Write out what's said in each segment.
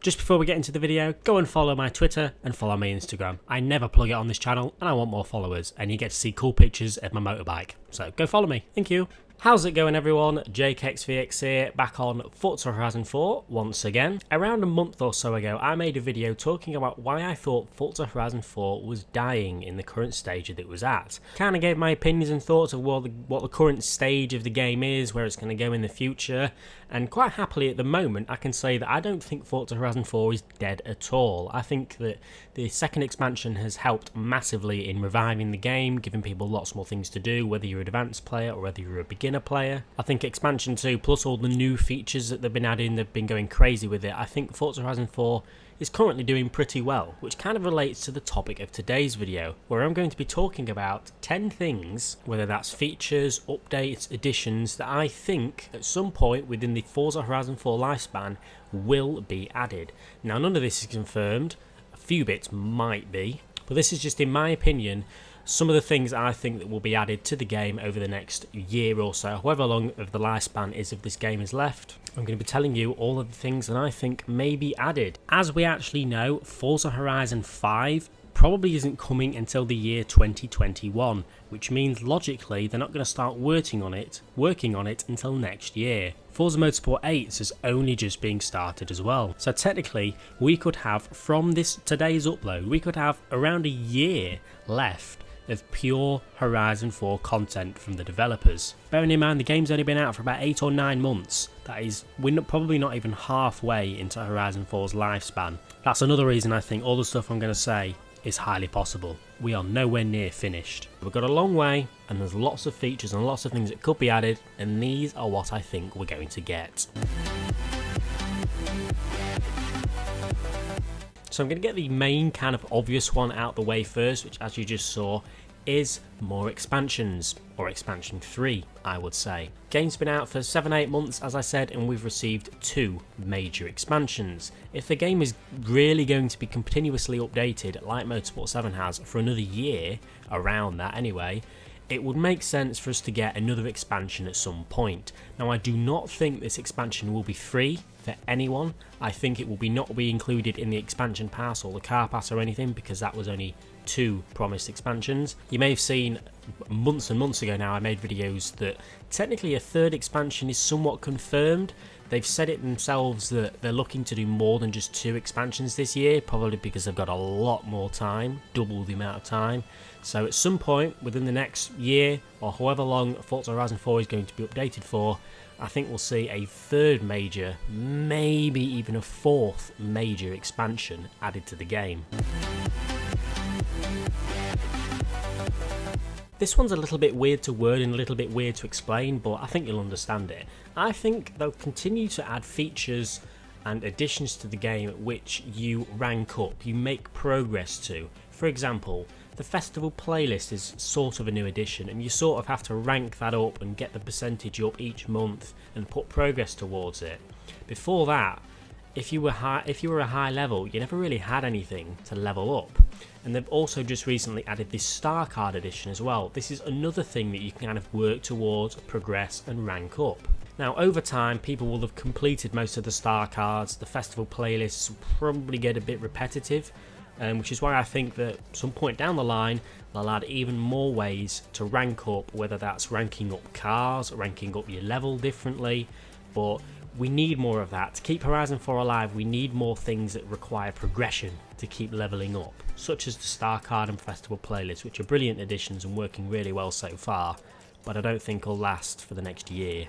Just before we get into the video, go and follow my Twitter and follow my Instagram. I never plug it on this channel and I want more followers, and you get to see cool pictures of my motorbike. So go follow me. Thank you. How's it going, everyone? JakeXVX here, back on Forza Horizon 4 once again. Around a month or so ago, I made a video talking about why I thought Forza Horizon 4 was dying in the current stage that it was at. Kind of gave my opinions and thoughts of what the current stage of the game is, where it's going to go in the future, and quite happily at the moment I can say that I don't think Forza Horizon 4 is dead at all. I think that the second expansion has helped massively in reviving the game, giving people lots more things to do, whether you're an advanced player or whether you're a beginner player. I think expansion 2 plus all the new features that they've been adding, they've been going crazy with it. I think Forza Horizon 4 is currently doing pretty well, which kind of relates to the topic of today's video, where I'm going to be talking about 10 things, whether that's features, updates, additions, that I think at some point within the Forza Horizon 4 lifespan will be added. Now, none of this is confirmed, a few bits might be, but this is just in my opinion some of the things I think that will be added to the game over the next year or so, however long of the lifespan is of this game is left. I'm going to be telling you all of the things that I think may be added. As we actually know, Forza Horizon 5 probably isn't coming until the year 2021, which means logically they're not going to start working on it until next year. Forza Motorsport 8 is only just being started as well, so technically we could have, from today's upload, we could have around a year left of pure Horizon 4 content from the developers. Bearing in mind the game's only been out for about 8 or 9 months, that is, we're probably not even halfway into Horizon 4's lifespan. That's another reason I think all the stuff I'm going to say is highly possible. We are nowhere near finished. We've got a long way, and there's lots of features and lots of things that could be added, and these are what I think we're going to get. So I'm going to get the main kind of obvious one out the way first, which, as you just saw, is more expansions, or expansion 3 I would say. Game's been out for 7-8 months, as I said, and we've received 2 major expansions. If the game is really going to be continuously updated like Motorsport 7 has for another year, around that anyway, it would make sense for us to get another expansion at some point. Now, I do not think this expansion will be free for anyone. I think it will not be included in the expansion pass or the car pass or anything, because that was only 2 promised expansions. You may have seen months and months ago now I made videos that technically a 3rd expansion is somewhat confirmed. They've said it themselves that they're looking to do more than just 2 expansions this year, probably because they've got a lot more time, double the amount of time. So at some point within the next year, or however long Forza Horizon 4 is going to be updated for, I think we'll see a 3rd major, maybe even a 4th major expansion added to the game. This one's a little bit weird to word and a little bit weird to explain, but I think you'll understand it. I think they'll continue to add features and additions to the game which you rank up, you make progress to. For example, the festival playlist is sort of a new addition, and you sort of have to rank that up and get the percentage up each month and put progress towards it. Before that, if you were a high level, you never really had anything to level up. And they've also just recently added this star card edition as well. This is another thing that you can kind of work towards, progress and rank up. Now, over time, people will have completed most of the star cards. The festival playlists will probably get a bit repetitive, which is why I think that some point down the line they'll add even more ways to rank up, whether that's ranking up cars, ranking up your level differently. But we need more of that. To keep Horizon 4 alive, we need more things that require progression to keep leveling up, such as the Star Card and Festival playlist, which are brilliant additions and working really well so far, but I don't think will last for the next year.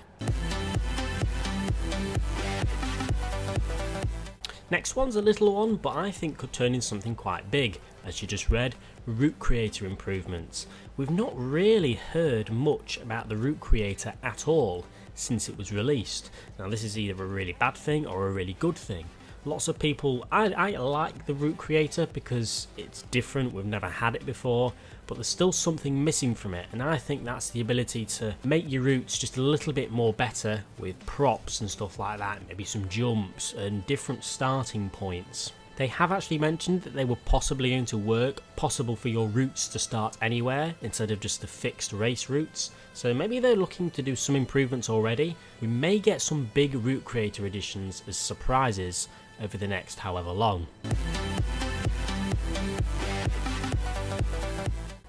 Next one's a little one, but I think could turn into something quite big. As you just read, route creator improvements. We've not really heard much about the route creator at all since it was released. Now, this is either a really bad thing or a really good thing. Lots of people, I like the route creator because it's different, we've never had it before, but there's still something missing from it, and I think that's the ability to make your routes just a little bit more better with props and stuff like that, maybe some jumps and different starting points. They have actually mentioned that they were possibly going to work, possible for your routes to start anywhere instead of just the fixed race routes. So maybe they're looking to do some improvements already. We may get some big route creator additions as surprises over the next however long.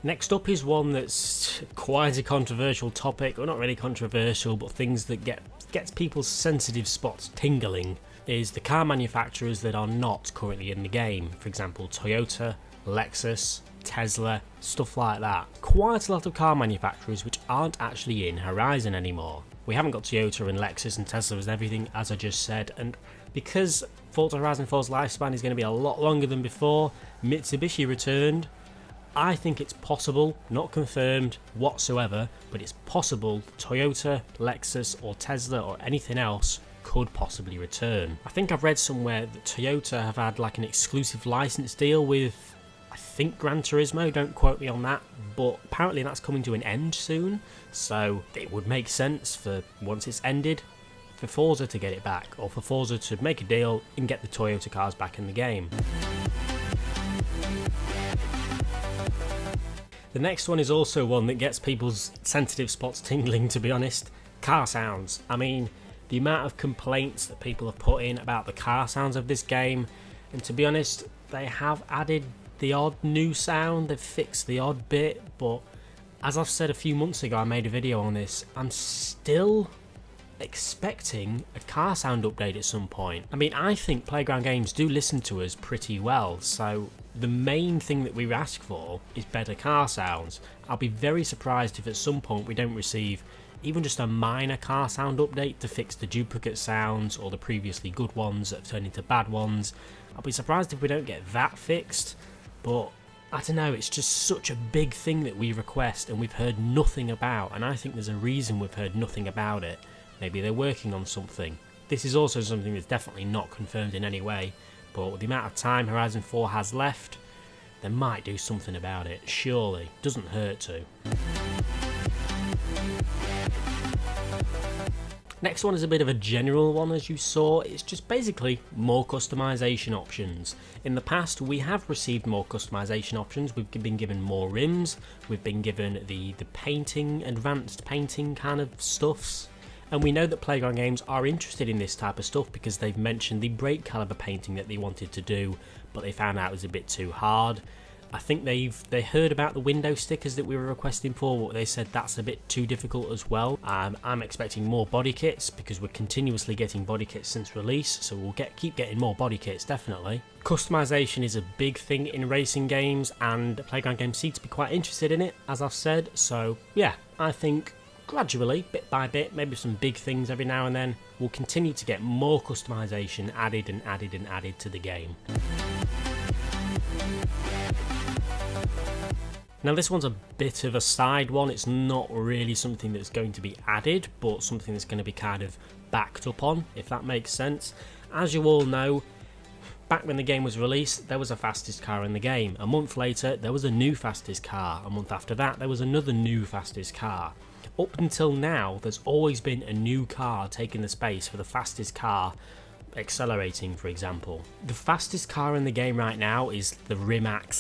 Next up is one that's quite a controversial topic, or not really controversial, but things that gets people's sensitive spots tingling, is the car manufacturers that are not currently in the game. For example, Toyota, Lexus, Tesla, stuff like that. Quite a lot of car manufacturers which aren't actually in Horizon anymore. We haven't got Toyota and Lexus and Tesla and everything, as I just said, and because Forza Horizon 4's lifespan is going to be a lot longer than before, Mitsubishi returned. I think it's possible, not confirmed whatsoever, but it's possible Toyota, Lexus or Tesla or anything else could possibly return. I think I've read somewhere that Toyota have had like an exclusive license deal with, I think, Gran Turismo, don't quote me on that, but apparently that's coming to an end soon, so it would make sense for, once it's ended, for Forza to get it back, or for Forza to make a deal and get the Toyota cars back in the game. The next one is also one that gets people's sensitive spots tingling, to be honest. Car sounds. I mean, the amount of complaints that people have put in about the car sounds of this game, and to be honest, they have added the odd new sound, they've fixed the odd bit, but as I've said a few months ago, I made a video on this, I'm still expecting a car sound update at some point. I mean, I think Playground Games do listen to us pretty well, so the main thing that we ask for is better car sounds. I'll be very surprised if at some point we don't receive even just a minor car sound update to fix the duplicate sounds or the previously good ones that have turned into bad ones. I'll be surprised if we don't get that fixed, but I don't know, it's just such a big thing that we request and we've heard nothing about, and I think there's a reason we've heard nothing about it. Maybe they're working on something. This is also something that's definitely not confirmed in any way, but with the amount of time Horizon 4 has left, they might do something about it, surely. Doesn't hurt to. Next one is a bit of a general one, as you saw. It's just basically more customization options. In the past, we have received more customization options. We've been given more rims, we've been given the painting, advanced painting kind of stuffs. And we know that Playground Games are interested in this type of stuff because they've mentioned the brake caliber painting that they wanted to do, but they found out it was a bit too hard. I think they heard about the window stickers that we were requesting for, but they said that's a bit too difficult as well. I'm expecting more body kits because we're continuously getting body kits since release, so we'll keep getting more body kits, definitely. Customization is a big thing in racing games, and Playground Games seem to be quite interested in it, as I've said, so yeah, I think gradually, bit by bit, maybe some big things every now and then, we'll continue to get more customization added and added and added to the game. Now this one's a bit of a side one, it's not really something that's going to be added, but something that's going to be kind of backed up on, if that makes sense. As you all know, back when the game was released, there was a fastest car in the game. A month later, there was a new fastest car. A month after that, there was another new fastest car. Up until now, there's always been a new car taking the space for the fastest car accelerating, for example. The fastest car in the game right now is the Rimac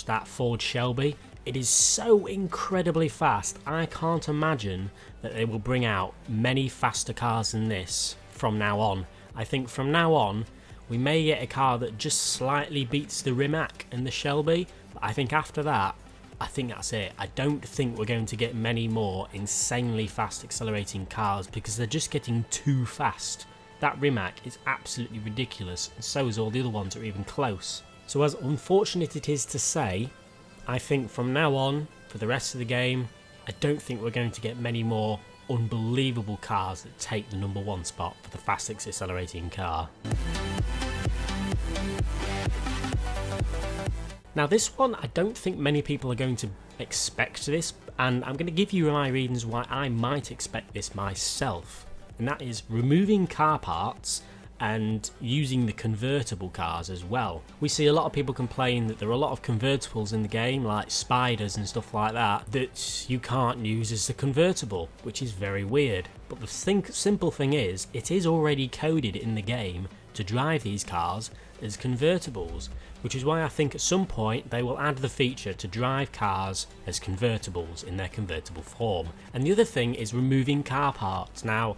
/ that Ford Shelby. It is so incredibly fast, I can't imagine that they will bring out many faster cars than this from now on. I think from now on, we may get a car that just slightly beats the Rimac and the Shelby, but I think after that, I think that's it. I don't think we're going to get many more insanely fast accelerating cars because they're just getting too fast. That Rimac is absolutely ridiculous, and so is all the other ones that are even close. So as unfortunate it is to say, I think from now on, for the rest of the game, I don't think we're going to get many more unbelievable cars that take the #1 spot for the fastest accelerating car. Now this one, I don't think many people are going to expect this, and I'm going to give you my reasons why I might expect this myself. And that is removing car parts and using the convertible cars as well. We see a lot of people complain that there are a lot of convertibles in the game, like spiders and stuff like that, that you can't use as a convertible, which is very weird. But the simple thing is, it is already coded in the game to drive these cars as convertibles, which is why I think at some point they will add the feature to drive cars as convertibles in their convertible form. And the other thing is removing car parts. Now,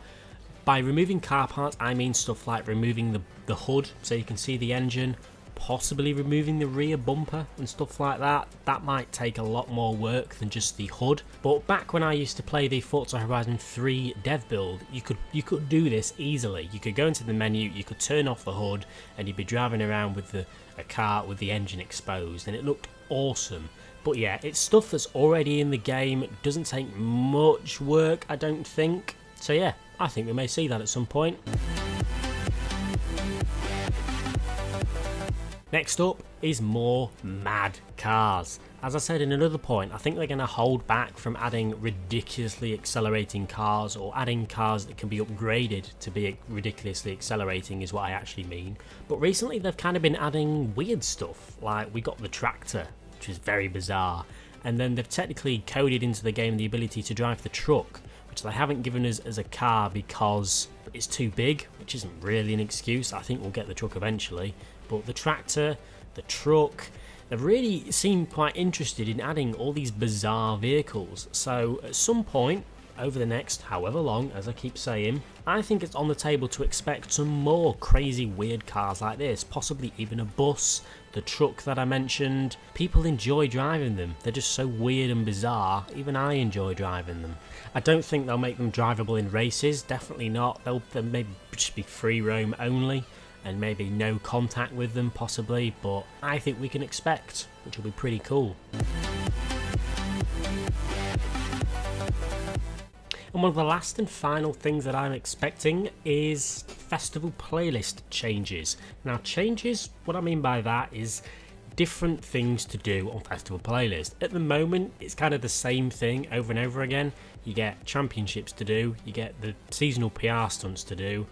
by removing car parts, I mean stuff like removing the hood so you can see the engine, possibly removing the rear bumper and stuff like that. That might take a lot more work than just the hood. But back when I used to play the Forza Horizon 3 dev build, you could do this easily. You could go into the menu, you could turn off the hood, and you'd be driving around with a car with the engine exposed, and it looked awesome. But yeah, it's stuff that's already in the game. It doesn't take much work, I don't think. So yeah, I think we may see that at some point. Next up is more mad cars. As I said in another point, I think they're going to hold back from adding ridiculously accelerating cars, or adding cars that can be upgraded to be ridiculously accelerating is what I actually mean. But recently they've kind of been adding weird stuff, like we got the tractor, which is very bizarre, and then they've technically coded into the game the ability to drive the truck, which they haven't given us as a car because it's too big, which isn't really an excuse. I think we'll get the truck eventually. But the tractor, the truck, they've really seemed quite interested in adding all these bizarre vehicles. So at some point over the next however long, as I keep saying, I think it's on the table to expect some more crazy weird cars like this, possibly even a bus, the truck that I mentioned. People enjoy driving them, they're just so weird and bizarre, even I enjoy driving them. I don't think they'll make them drivable in races, definitely not. They'll maybe just be free roam only, and maybe no contact with them possibly, but I think we can expect, which will be pretty cool. And one of the last and final things that I'm expecting is festival playlist changes. Now changes, what I mean by that is different things to do on festival playlist. At the moment it's kind of the same thing over and over again. You get championships to do, you get the seasonal PR stunts to do,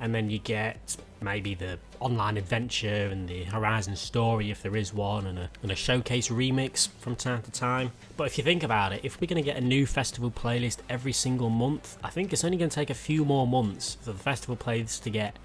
and then you get maybe the online adventure and the Horizon story if there is one, and a showcase remix from time to time. But if you think about it, if we're going to get a new festival playlist every single month, I think it's only going to take a few more months for the festival playlist to get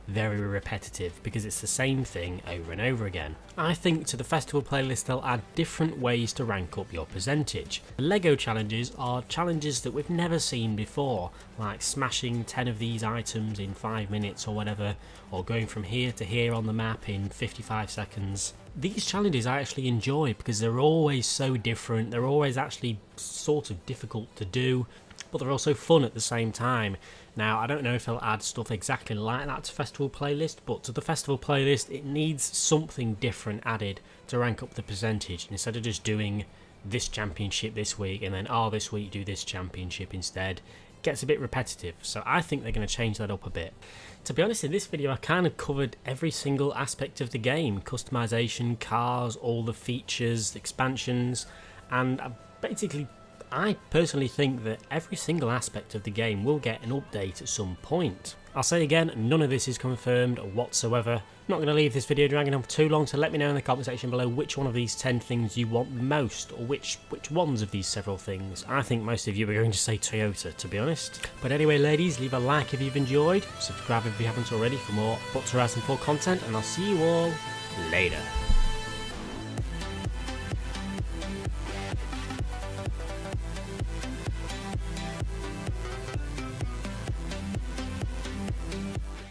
very repetitive, because it's the same thing over and over again. I think to the festival playlist they'll add different ways to rank up your percentage. The Lego challenges are challenges that we've never seen before, like smashing 10 of these items in 5 minutes or whatever, or going from here to here on the map in 55 seconds. These challenges I actually enjoy because they're always so different, they're always actually sort of difficult to do, but they're also fun at the same time. Now, I don't know if they'll add stuff exactly like that to festival playlist, but to the festival playlist it needs something different added to rank up the percentage, instead of just doing this championship this week and then this week do this championship instead. It gets a bit repetitive, so I think they're going to change that up a bit. To be honest, in this video I kind of covered every single aspect of the game: customization, cars, all the features, expansions, and I personally think that every single aspect of the game will get an update at some point. I'll say again, none of this is confirmed whatsoever. I'm not going to leave this video dragging on for too long, so let me know in the comment section below which one of these 10 things you want most, or which ones of these several things. I think most of you are going to say Toyota, to be honest. But anyway ladies, leave a like if you've enjoyed, subscribe if you haven't already for more Forza Horizon 4 content, and I'll see you all later.